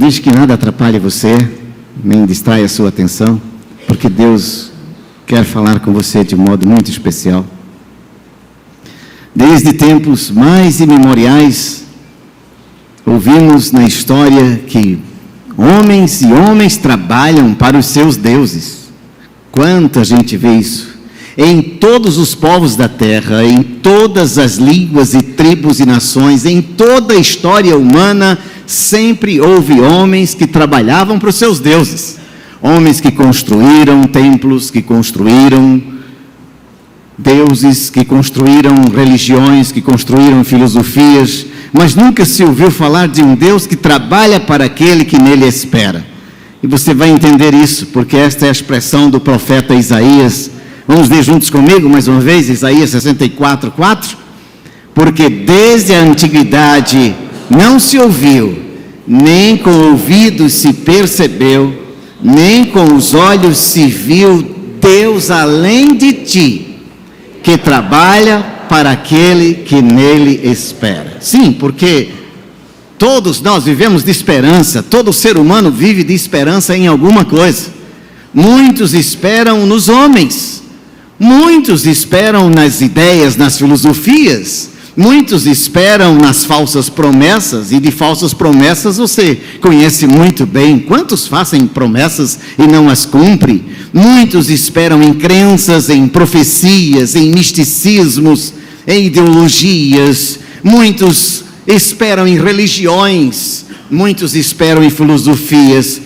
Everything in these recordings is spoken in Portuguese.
deixe que nada atrapalhe você, nem distraia a sua atenção, porque Deus quer falar com você de modo muito especial. Desde tempos mais imemoriais, ouvimos na história que homens e homens trabalham para os seus deuses. Quanta gente vê isso? Em todos os povos da terra, em todas as línguas e tribos e nações, em toda a história humana, sempre houve homens que trabalhavam para os seus deuses. Homens que construíram templos, que construíram deuses, que construíram religiões, que construíram filosofias, mas nunca se ouviu falar de um Deus que trabalha para aquele que nele espera. E você vai entender isso, porque esta é a expressão do profeta Isaías. Vamos ler juntos comigo, mais uma vez, Isaías 64:4. Porque desde a antiguidade não se ouviu, nem com ouvidos se percebeu, nem com os olhos se viu Deus além de ti, que trabalha para aquele que nele espera. Sim, porque todos nós vivemos de esperança, todo ser humano vive de esperança em alguma coisa. Muitos esperam nos homens, muitos esperam nas ideias, nas filosofias, muitos esperam nas falsas promessas, e de falsas promessas você conhece muito bem. Quantos fazem promessas e não as cumprem? Muitos esperam em crenças, em profecias, em misticismos, em ideologias. Muitos esperam em religiões, muitos esperam em filosofias,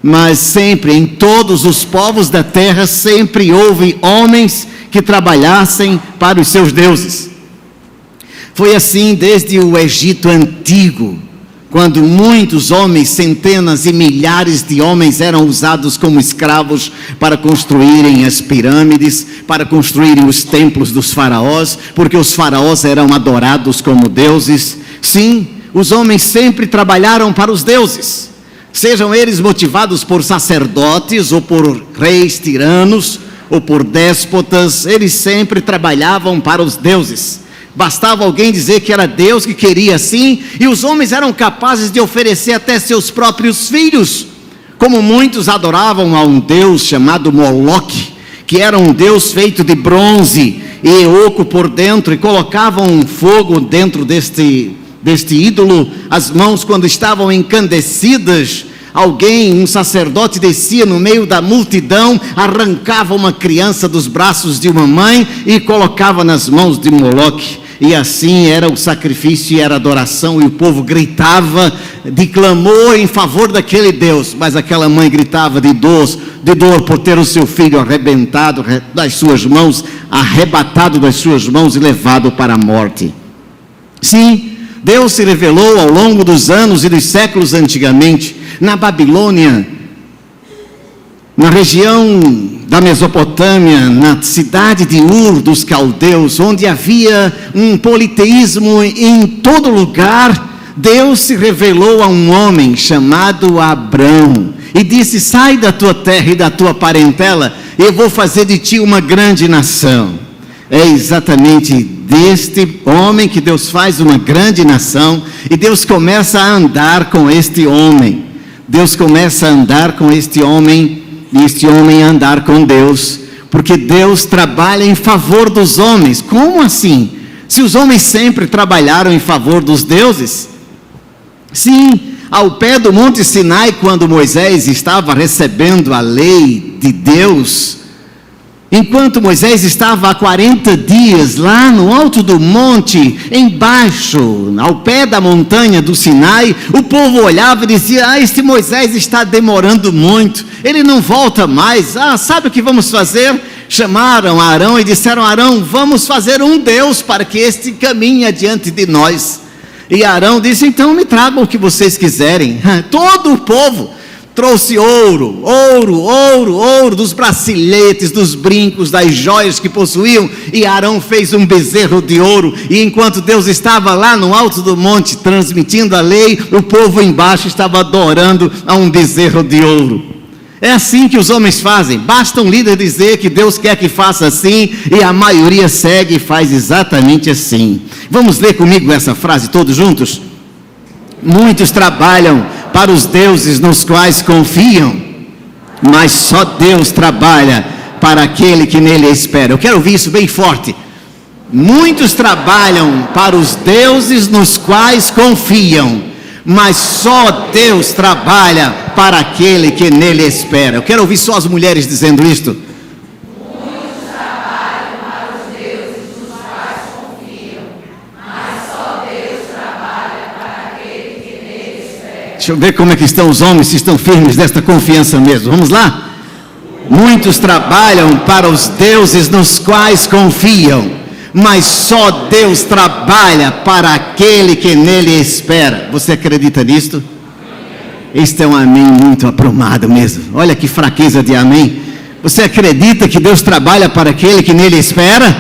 mas sempre, em todos os povos da terra, sempre houve homens que trabalhassem para os seus deuses. Foi assim desde o Egito antigo, quando muitos homens, centenas e milhares de homens eram usados como escravos para construírem as pirâmides, para construírem os templos dos faraós, porque os faraós eram adorados como deuses. Sim, os homens sempre trabalharam para os deuses, sejam eles motivados por sacerdotes, ou por reis tiranos, ou por déspotas, eles sempre trabalhavam para os deuses. Bastava alguém dizer que era Deus que queria assim, e os homens eram capazes de oferecer até seus próprios filhos. Como muitos adoravam a um Deus chamado Moloque, que era um Deus feito de bronze e oco por dentro, e colocavam um fogo dentro deste ídolo. As mãos, quando estavam encandecidas, um sacerdote descia no meio da multidão, arrancava uma criança dos braços de uma mãe e colocava nas mãos de Moloque. E assim era o sacrifício e era a adoração, e o povo gritava de clamor em favor daquele Deus, mas aquela mãe gritava de dor por ter o seu filho arrebentado das suas mãos, arrebatado das suas mãos e levado para a morte. Sim, Deus se revelou ao longo dos anos e dos séculos antigamente, na Babilônia, na região da Mesopotâmia, na cidade de Ur dos caldeus, onde havia um politeísmo em todo lugar. Deus se revelou a um homem chamado Abrão e disse: sai da tua terra e da tua parentela, e eu vou fazer de ti uma grande nação. É exatamente deste homem que Deus faz uma grande nação, e Deus começa a andar com este homem. Deus começa a andar com este homem, e este homem a andar com Deus, porque Deus trabalha em favor dos homens. Como assim? Se os homens sempre trabalharam em favor dos deuses? Sim, ao pé do Monte Sinai, quando Moisés estava recebendo a lei de Deus, enquanto Moisés estava há 40 dias lá no alto do monte, embaixo, ao pé da montanha do Sinai, o povo olhava e dizia: este Moisés está demorando muito, ele não volta mais. Sabe o que vamos fazer? Chamaram Arão e disseram: Arão, vamos fazer um Deus para que este caminhe adiante de nós. E Arão disse: então me tragam o que vocês quiserem. Todo o povo trouxe ouro, dos braceletes, dos brincos, das joias que possuíam, e Arão fez um bezerro de ouro, e enquanto Deus estava lá no alto do monte, transmitindo a lei, o povo embaixo estava adorando a um bezerro de ouro. É assim que os homens fazem, basta um líder dizer que Deus quer que faça assim, e a maioria segue e faz exatamente assim. Vamos ler comigo essa frase todos juntos? Muitos trabalham para os deuses nos quais confiam, mas só Deus trabalha para aquele que nele espera. Eu quero ouvir isso bem forte. Muitos trabalham para os deuses nos quais confiam, mas só Deus trabalha para aquele que nele espera. Eu quero ouvir só as mulheres dizendo isto. Muitos trabalham para os deuses nos quais confiam, mas só Deus trabalha para aquele que nele espera. Deixa eu ver como é que estão os homens, se estão firmes desta confiança mesmo. Vamos lá? Muitos trabalham para os deuses nos quais confiam, mas só Deus trabalha para aquele que nele espera. Você acredita nisto? Este é um amém muito aprumado mesmo. Olha que fraqueza de amém. Você acredita que Deus trabalha para aquele que nele espera?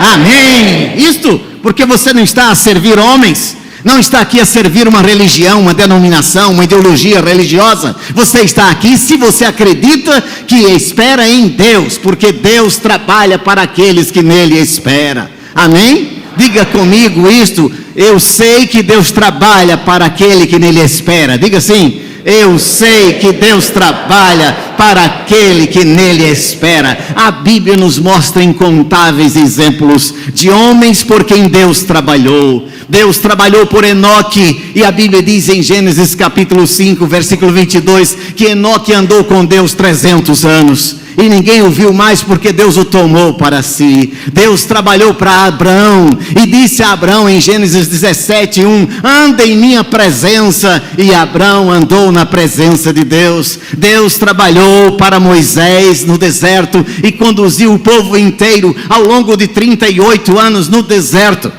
Amém! Isto porque você não está a servir homens, não está aqui a servir uma religião, uma denominação, uma ideologia religiosa. Você está aqui se você acredita que espera em Deus, porque Deus trabalha para aqueles que nele esperam. Amém? Diga comigo isto. Eu sei que Deus trabalha para aquele que nele espera. Diga assim: eu sei que Deus trabalha para aquele que nele espera. A Bíblia nos mostra incontáveis exemplos de homens por quem Deus trabalhou. Deus trabalhou por Enoque, e a Bíblia diz em Gênesis capítulo 5, versículo 22, que Enoque andou com Deus 300 anos. E ninguém o viu mais porque Deus o tomou para si. Deus trabalhou para Abraão e disse a Abraão em Gênesis 17:1: anda em minha presença. E Abraão andou na presença de Deus. Deus trabalhou para Moisés no deserto e conduziu o povo inteiro ao longo de 38 anos no deserto.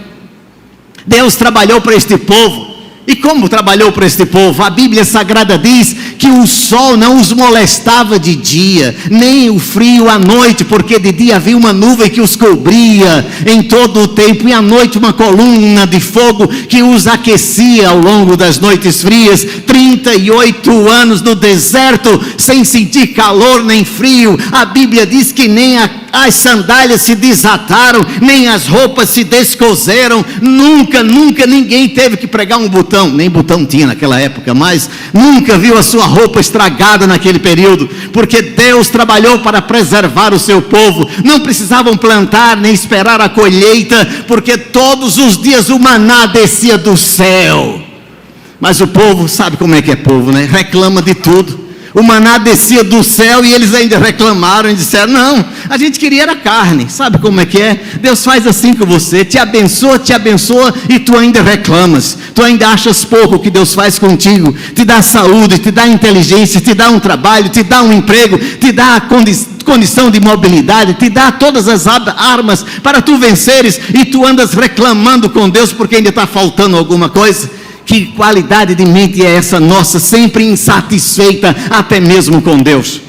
Deus trabalhou para este povo. E como trabalhou para este povo? A Bíblia Sagrada diz que o sol não os molestava de dia, nem o frio à noite, porque de dia havia uma nuvem que os cobria em todo o tempo, e à noite uma coluna de fogo que os aquecia ao longo das noites frias. 38 anos no deserto, sem sentir calor nem frio. A Bíblia diz que nem as sandálias se desataram, nem as roupas se descoseram. Nunca ninguém teve que pregar um botão, nem botão tinha naquela época, mas nunca viu a sua roupa estragada naquele período, porque Deus trabalhou para preservar o seu povo. Não precisavam plantar nem esperar a colheita, porque todos os dias o maná descia do céu. Mas o povo, sabe como é que é povo, né? Reclama de tudo. O maná descia do céu e eles ainda reclamaram e disseram: não, a gente queria era carne. Sabe como é que é? Deus faz assim com você, te abençoa e tu ainda reclamas. Tu ainda achas pouco o que Deus faz contigo. Te dá saúde, te dá inteligência, te dá um trabalho, te dá um emprego, te dá a condição de mobilidade, te dá todas as armas para tu venceres, e tu andas reclamando com Deus porque ainda está faltando alguma coisa. Que qualidade de mente é essa nossa, sempre insatisfeita até mesmo com Deus?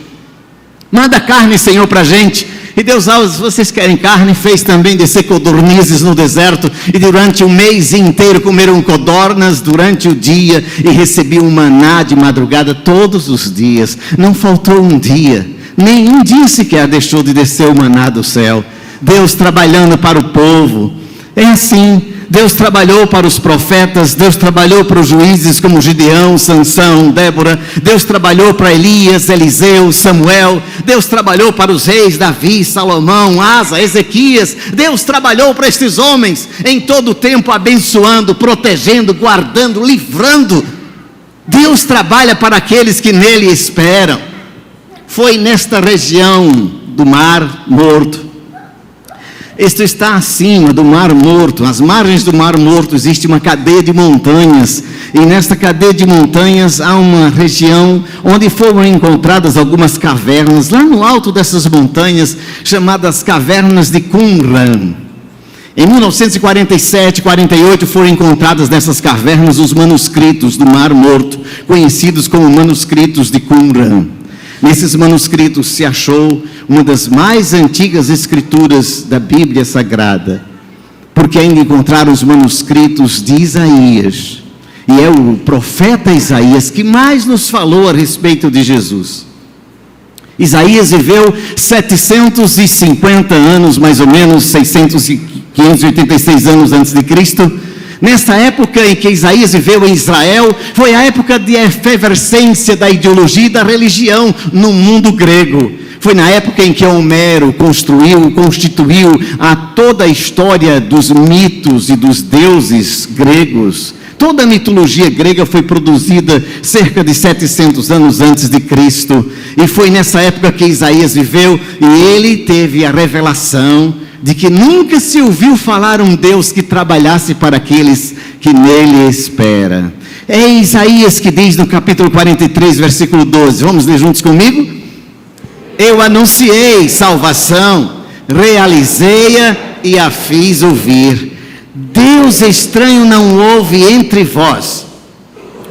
Manda carne, Senhor, para a gente. E Deus, vocês querem carne? Fez também descer codornizes no deserto, e durante o mês inteiro comeram codornas durante o dia, e recebiam um maná de madrugada todos os dias. Não faltou um dia, nenhum dia sequer deixou de descer o maná do céu. Deus trabalhando para o povo. É assim. Deus trabalhou para os profetas, Deus trabalhou para os juízes como Gideão, Sansão, Débora. Deus trabalhou para Elias, Eliseu, Samuel. Deus trabalhou para os reis Davi, Salomão, Asa, Ezequias. Deus trabalhou para estes homens em todo o tempo, abençoando, protegendo, guardando, livrando. Deus trabalha para aqueles que nele esperam. Foi nesta região do Mar Morto. Isto está acima do Mar Morto. Às margens do Mar Morto existe uma cadeia de montanhas, e nesta cadeia de montanhas há uma região onde foram encontradas algumas cavernas, lá no alto dessas montanhas, chamadas Cavernas de Qumran. Em 1947, 48 foram encontradas nessas cavernas os manuscritos do Mar Morto, conhecidos como manuscritos de Qumran. Nesses manuscritos se achou uma das mais antigas escrituras da Bíblia Sagrada, porque ainda encontraram os manuscritos de Isaías, e é o profeta Isaías que mais nos falou a respeito de Jesus. Isaías viveu 750 anos, mais ou menos 586 anos antes de Cristo. Nessa época em que Isaías viveu em Israel, foi a época de efervescência da ideologia e da religião no mundo grego. Foi na época em que Homero constituiu toda a história dos mitos e dos deuses gregos. Toda a mitologia grega foi produzida cerca de 700 anos antes de Cristo. E foi nessa época que Isaías viveu e ele teve a revelação de que nunca se ouviu falar um Deus que trabalhasse para aqueles que nele espera. É Isaías que diz no capítulo 43, versículo 12. Vamos ler juntos comigo? Eu anunciei salvação, realizei-a e a fiz ouvir. Deus estranho não houve entre vós,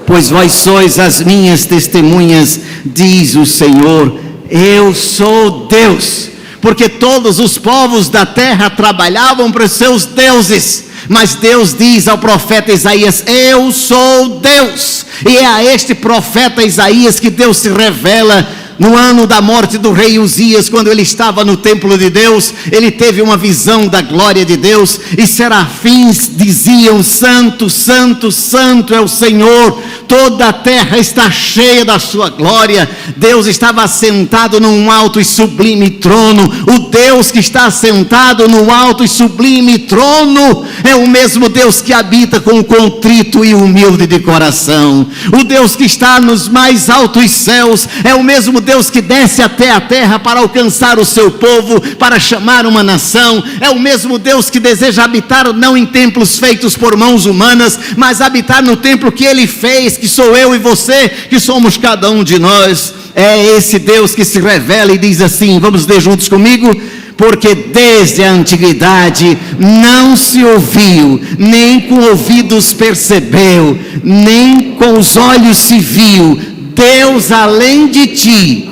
pois vós sois as minhas testemunhas, diz o Senhor. Eu sou Deus. Porque todos os povos da terra trabalhavam para os seus deuses, mas Deus diz ao profeta Isaías: eu sou Deus. E é a este profeta Isaías que Deus se revela no ano da morte do rei Uzias, quando ele estava no templo de Deus. Ele teve uma visão da glória de Deus, e serafins diziam: santo, santo, santo é o Senhor, toda a terra está cheia da sua glória. Deus estava assentado num alto e sublime trono. O Deus que está assentado no alto e sublime trono é o mesmo Deus que habita com o contrito e humilde de coração. O Deus que está nos mais altos céus é o mesmo Deus que desce até a terra para alcançar o seu povo, para chamar uma nação. É o mesmo Deus que deseja habitar não em templos feitos por mãos humanas, mas habitar no templo que Ele fez, que sou eu e você, que somos cada um de nós. É esse Deus que se revela e diz assim, vamos ler juntos comigo: porque desde a antiguidade não se ouviu, nem com ouvidos percebeu, nem com os olhos se viu, Deus além de ti.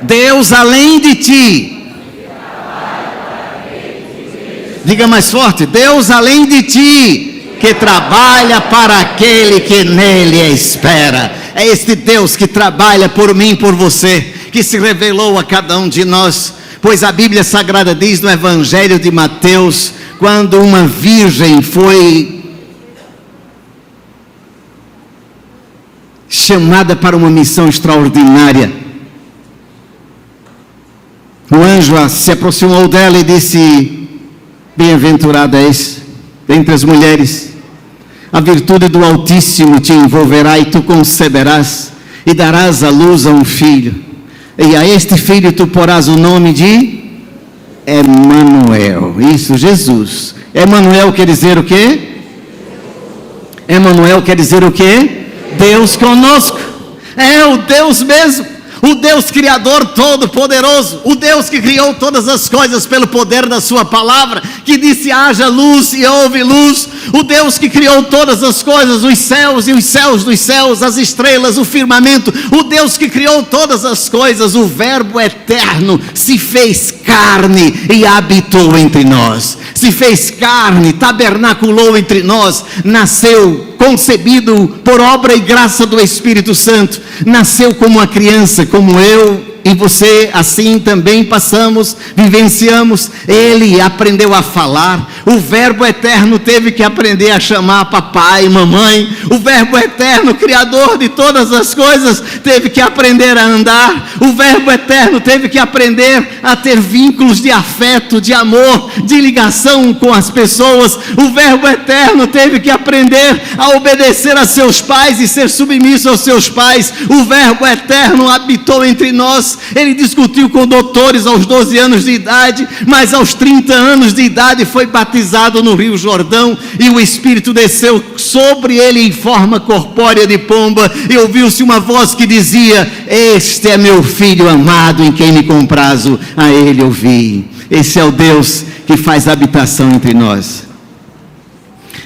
Deus além de ti. Diga mais forte: Deus além de ti, que trabalha para aquele que nele espera. É este Deus que trabalha por mim e por você, que se revelou a cada um de nós. Pois a Bíblia Sagrada diz no Evangelho de Mateus, quando uma virgem foi chamada para uma missão extraordinária, o anjo se aproximou dela e disse: bem-aventurada és entre as mulheres, a virtude do Altíssimo te envolverá e tu conceberás e darás à luz a um filho, e a este filho tu porás o nome de Emanuel. Isso, Jesus. Emanuel quer dizer o quê? Emanuel quer dizer o quê? Deus conosco. É o Deus mesmo, o Deus Criador Todo-Poderoso, o Deus que criou todas as coisas pelo poder da sua palavra, que disse haja luz e houve luz. O Deus que criou todas as coisas, os céus e os céus dos céus, as estrelas, o firmamento. O Deus que criou todas as coisas, o Verbo eterno, se fez carne e habitou entre nós. Se fez carne, tabernaculou entre nós, nasceu, concebido por obra e graça do Espírito Santo, nasceu como uma criança, como eu e você, assim também passamos, vivenciamos. Ele aprendeu a falar. O Verbo eterno teve que aprender a chamar papai e mamãe. O Verbo eterno, criador de todas as coisas, teve que aprender a andar. O Verbo eterno teve que aprender a ter vínculos de afeto, de amor, de ligação com as pessoas. O Verbo eterno teve que aprender a obedecer a seus pais e ser submisso aos seus pais. O Verbo eterno habitou entre nós. Ele discutiu com doutores aos 12 anos de idade, mas aos 30 anos de idade foi batizado no Rio Jordão, e o Espírito desceu sobre ele em forma corpórea de pomba, e ouviu-se uma voz que dizia: este é meu filho amado, em quem me comprazo, a ele ouvi. Esse é o Deus que faz habitação entre nós.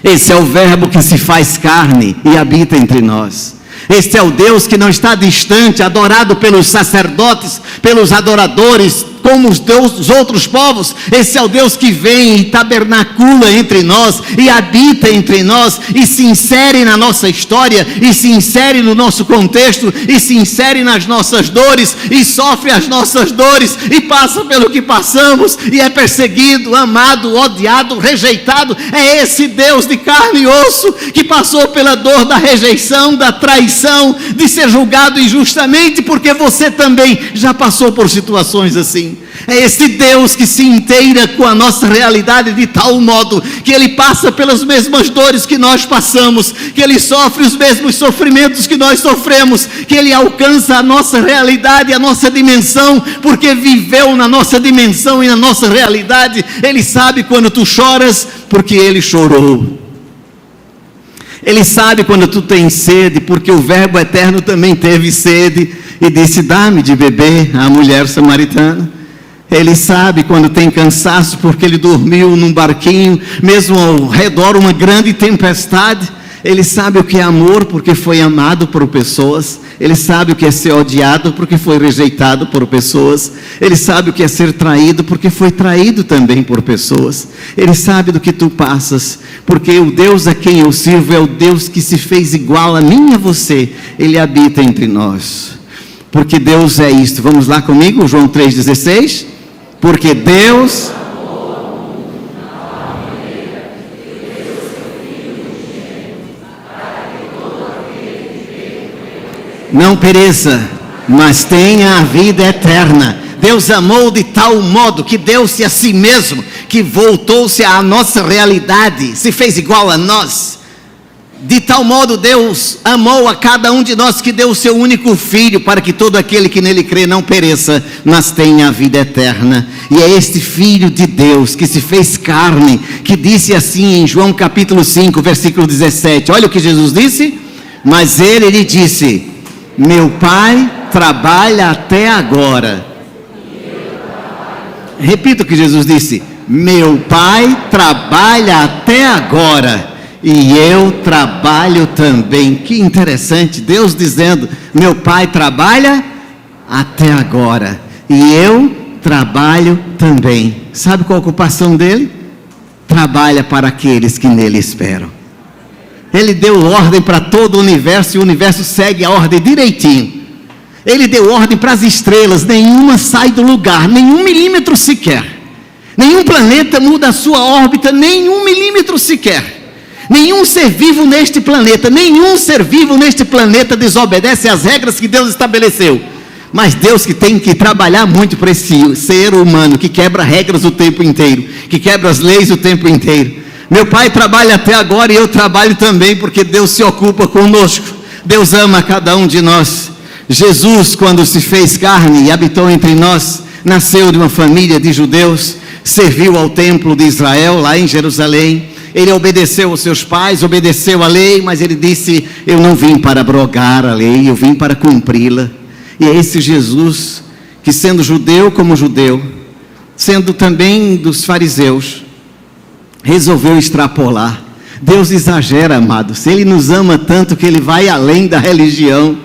Esse é o Verbo que se faz carne e habita entre nós. Este é o Deus que não está distante, adorado pelos sacerdotes, pelos adoradores como os outros povos. Esse é o Deus que vem e tabernacula entre nós, e habita entre nós, e se insere na nossa história, e se insere no nosso contexto, e se insere nas nossas dores, e sofre as nossas dores, e passa pelo que passamos, e é perseguido, amado, odiado, rejeitado. É esse Deus de carne e osso, que passou pela dor da rejeição, da traição, de ser julgado injustamente, porque você também já passou por situações assim. É esse Deus que se inteira com a nossa realidade de tal modo, que Ele passa pelas mesmas dores que nós passamos, que Ele sofre os mesmos sofrimentos que nós sofremos, que Ele alcança a nossa realidade, a nossa dimensão, porque viveu na nossa dimensão e na nossa realidade. Ele sabe quando tu choras, porque Ele chorou. Ele sabe quando tu tens sede, porque o Verbo eterno também teve sede e disse: dá-me de beber, à mulher samaritana. Ele sabe quando tem cansaço, porque ele dormiu num barquinho, mesmo ao redor uma grande tempestade. Ele sabe o que é amor, porque foi amado por pessoas. Ele sabe o que é ser odiado, porque foi rejeitado por pessoas. Ele sabe o que é ser traído, porque foi traído também por pessoas. Ele sabe do que tu passas, porque o Deus a quem eu sirvo é o Deus que se fez igual a mim e a você. Ele habita entre nós, porque Deus é isto. Vamos lá comigo, João 3,16. Porque Deus... não pereça, mas tenha a vida eterna. Deus amou de tal modo que deu-se a si mesmo, que voltou-se à nossa realidade, se fez igual a nós. De tal modo Deus amou a cada um de nós, que deu o seu único Filho, para que todo aquele que nele crê não pereça, mas tenha a vida eterna. E é este Filho de Deus, que se fez carne, que disse assim em João capítulo 5, versículo 17, olha o que Jesus disse: mas ele lhe disse: meu Pai trabalha até agora. Repita o que Jesus disse: meu Pai trabalha até agora, e eu trabalho também. Que interessante, Deus dizendo: meu Pai trabalha até agora, e eu trabalho também. Sabe qual a ocupação dele? Trabalha para aqueles que nele esperam. Ele deu ordem para todo o universo, e o universo segue a ordem direitinho. Ele deu ordem para as estrelas, nenhuma sai do lugar, nenhum milímetro sequer. Nenhum planeta muda a sua órbita, nenhum milímetro sequer. Nenhum ser vivo neste planeta desobedece às regras que Deus estabeleceu. Mas Deus, que tem que trabalhar muito para esse ser humano, que quebra regras o tempo inteiro, que quebra as leis o tempo inteiro. Meu Pai trabalha até agora, e eu trabalho também, porque Deus se ocupa conosco. Deus ama cada um de nós. Jesus, quando se fez carne e habitou entre nós, nasceu de uma família de judeus, serviu ao templo de Israel, lá em Jerusalém. Ele obedeceu aos seus pais, obedeceu a lei, mas ele disse: eu não vim para abrogar a lei, eu vim para cumpri-la. E é esse Jesus, que sendo judeu como judeu, sendo também dos fariseus, resolveu extrapolar. Deus exagera, amados. Ele nos ama tanto que Ele vai além da religião.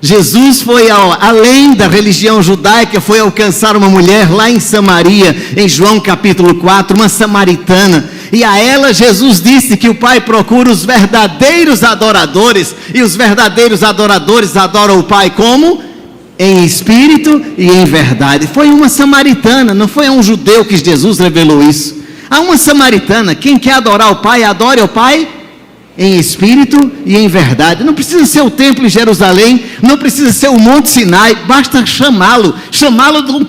Jesus foi além da religião judaica, foi alcançar uma mulher lá em Samaria, em João capítulo 4, uma samaritana. E a ela Jesus disse que o Pai procura os verdadeiros adoradores, e os verdadeiros adoradores adoram o Pai como? Em espírito e em verdade. Foi uma samaritana, não foi a um judeu que Jesus revelou isso. A uma samaritana. Quem quer adorar o Pai, adore o Pai em espírito e em verdade. Não precisa ser o templo em Jerusalém, não precisa ser o Monte Sinai, basta chamá-lo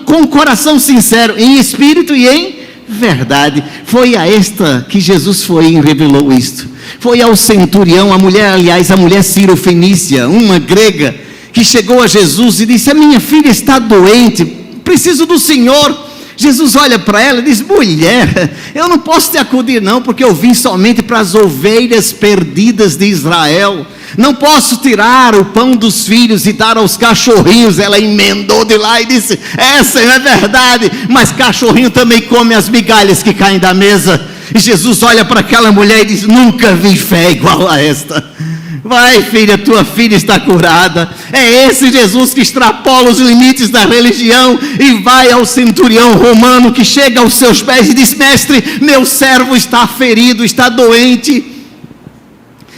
com o coração sincero, em espírito e em verdade. Foi a esta que Jesus foi e revelou isto. Foi ao centurião, a mulher Ciro-fenícia, uma grega, que chegou a Jesus e disse: a minha filha está doente, preciso do Senhor. Jesus olha para ela e diz: mulher, eu não posso te acudir não, porque eu vim somente para as ovelhas perdidas de Israel. Não posso tirar o pão dos filhos e dar aos cachorrinhos. Ela emendou de lá e disse: essa é verdade, mas cachorrinho também come as migalhas que caem da mesa. E Jesus olha para aquela mulher e diz: nunca vi fé igual a esta. Vai, filha, tua filha está curada. É esse Jesus que extrapola os limites da religião e vai ao centurião romano que chega aos seus pés e diz: mestre, meu servo está ferido, está doente.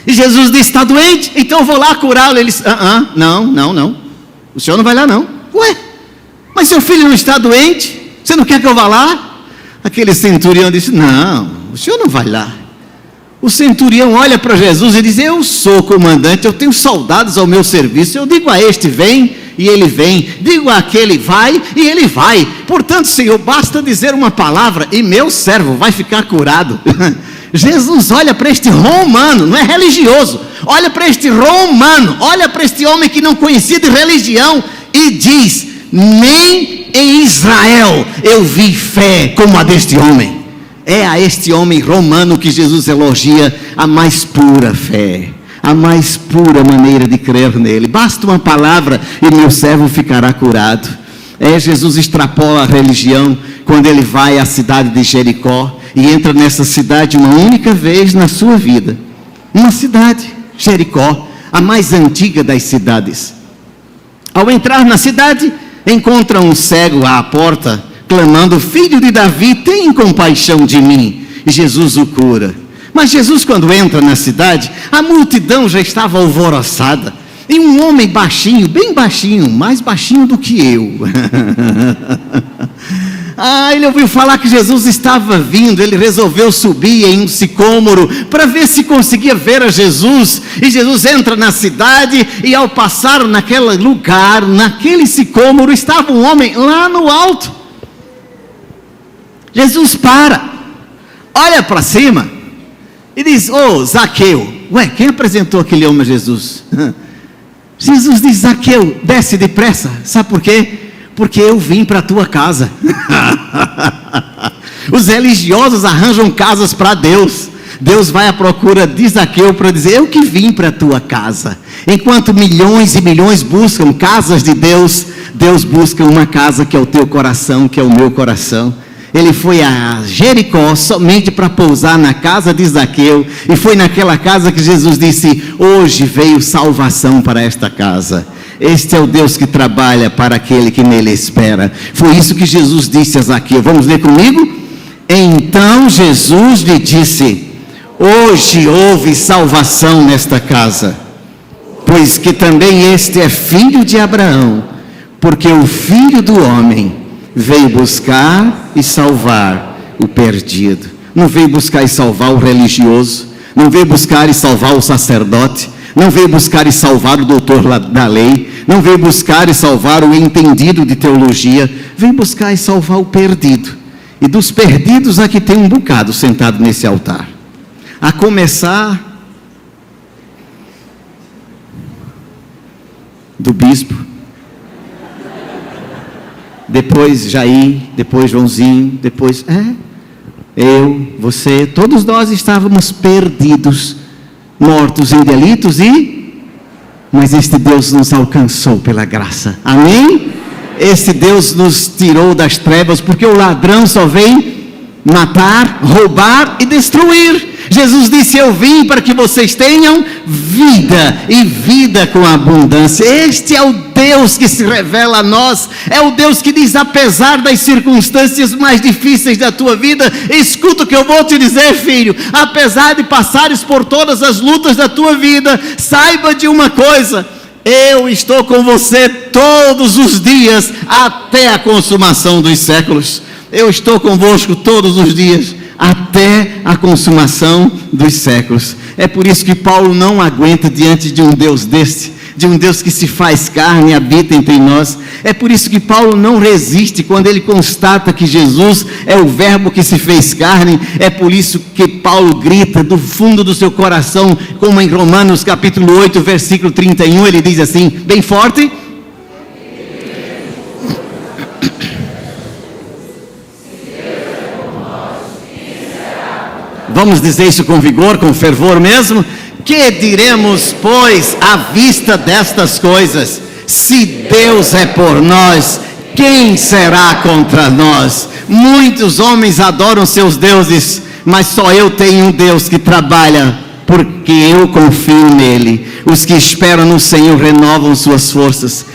E Jesus diz: está doente? Então eu vou lá curá-lo. Ele diz: não, o senhor não vai lá não. Ué, mas seu filho não está doente? Você não quer que eu vá lá? Aquele centurião disse: não, o senhor não vai lá. O centurião olha para Jesus e diz: eu sou comandante, eu tenho soldados ao meu serviço. Eu digo a este: vem, e ele vem. Digo àquele: vai, e ele vai. Portanto, Senhor, basta dizer uma palavra e meu servo vai ficar curado. Jesus olha para este romano, não é religioso, olha para este romano, olha para este homem que não conhecia de religião e diz: nem em Israel eu vi fé como a deste homem. É a este homem romano que Jesus elogia a mais pura fé, a mais pura maneira de crer nele. Basta uma palavra e meu servo ficará curado. Jesus extrapola a religião quando ele vai à cidade de Jericó e entra nessa cidade uma única vez na sua vida. Uma cidade, Jericó, a mais antiga das cidades. Ao entrar na cidade, encontra um cego à porta, clamando: filho de Davi, tem compaixão de mim. E Jesus o cura. Mas Jesus, quando entra na cidade, a multidão já estava alvoroçada, e um homem baixinho, bem baixinho, mais baixinho do que eu, ele ouviu falar que Jesus estava vindo. Ele resolveu subir em um sicômoro para ver se conseguia ver a Jesus. E Jesus entra na cidade e ao passar naquele lugar, naquele sicômoro, estava um homem lá no alto. Jesus para, olha para cima e diz: ô Zaqueu. Ué, quem apresentou aquele homem a Jesus? Jesus diz: Zaqueu, desce depressa. Sabe por quê? Porque eu vim para a tua casa. Os religiosos arranjam casas para Deus. Deus vai à procura de Zaqueu para dizer: eu que vim para a tua casa. Enquanto milhões e milhões buscam casas de Deus, Deus busca uma casa que é o teu coração, que é o meu coração. Ele foi a Jericó somente para pousar na casa de Zaqueu, e foi naquela casa que Jesus disse: hoje veio salvação para esta casa. Este é o Deus que trabalha para aquele que nele espera. Foi isso que Jesus disse a Zaqueu. Vamos ler comigo? Então Jesus lhe disse: hoje houve salvação nesta casa, pois que também este é filho de Abraão, porque o Filho do Homem veio buscar e salvar o perdido. Não veio buscar e salvar o religioso, não veio buscar e salvar o sacerdote, não veio buscar e salvar o doutor da lei, não veio buscar e salvar o entendido de teologia, veio buscar e salvar o perdido. E dos perdidos aqui tem um bocado sentado nesse altar, a começar do bispo, depois Jair, depois Joãozinho, depois eu, você, todos nós estávamos perdidos, mortos em delitos mas este Deus nos alcançou pela graça, amém? Este Deus nos tirou das trevas, porque o ladrão só vem matar, roubar e destruir. Jesus disse: eu vim para que vocês tenham vida, e vida com abundância. Este é o Deus que se revela a nós, é o Deus que diz: apesar das circunstâncias mais difíceis da tua vida, escuta o que eu vou te dizer, filho, apesar de passares por todas as lutas da tua vida, saiba de uma coisa: eu estou com você todos os dias, até a consumação dos séculos. Eu estou convosco todos os dias, até a consumação dos séculos. É por isso que Paulo não aguenta diante de um Deus deste, de um Deus que se faz carne e habita entre nós. É por isso que Paulo não resiste quando ele constata que Jesus é o verbo que se fez carne. É por isso que Paulo grita do fundo do seu coração, como em Romanos capítulo 8, versículo 31, ele diz assim, bem forte: vamos dizer isso com vigor, com fervor mesmo? Que diremos, pois, à vista destas coisas? Se Deus é por nós, quem será contra nós? Muitos homens adoram seus deuses, mas só eu tenho um Deus que trabalha porque eu confio nele. Os que esperam no Senhor renovam suas forças,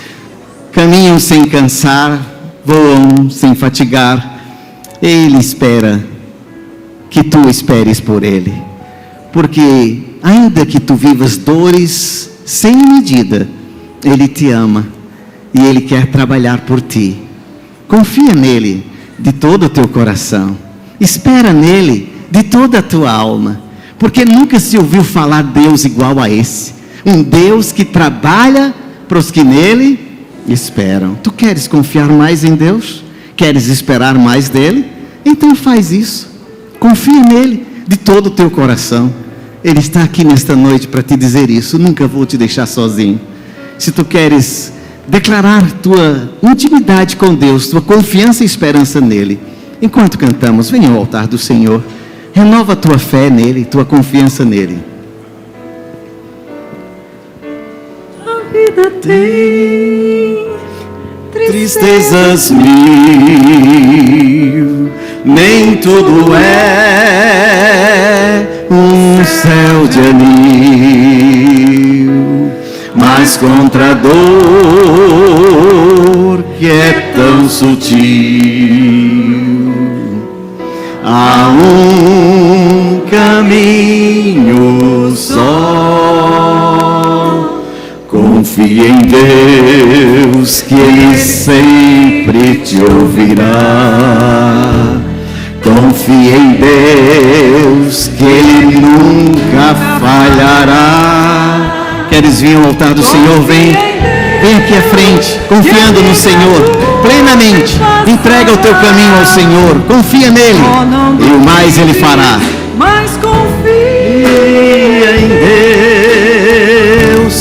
caminham sem cansar, voam sem fatigar. Ele espera que tu esperes por ele, porque ainda que tu vivas dores sem medida, ele te ama e ele quer trabalhar por ti. Confia nele de todo o teu coração, espera nele de toda a tua alma, porque nunca se ouviu falar Deus igual a esse, um Deus que trabalha para os que nele esperam. Tu queres confiar mais em Deus? Queres esperar mais dele? Então faz isso, confia nele de todo o teu coração. Ele está aqui nesta noite para te dizer isso: nunca vou te deixar sozinho. Se tu queres declarar tua intimidade com Deus, tua confiança e esperança nele, enquanto cantamos, venha ao altar do Senhor, renova a tua fé nele, tua confiança nele. A vida tem Tristezas mil, nem tudo é um céu de anil, mas contra a dor que é tão sutil, há um caminho só. Confie em Deus, que Ele sempre te ouvirá. Confie em Deus, que Ele nunca falhará. Queres vir ao altar do Senhor? Vem aqui à frente, confiando no Senhor plenamente. Entrega o teu caminho ao Senhor, confia nele e o mais Ele fará. Mas confie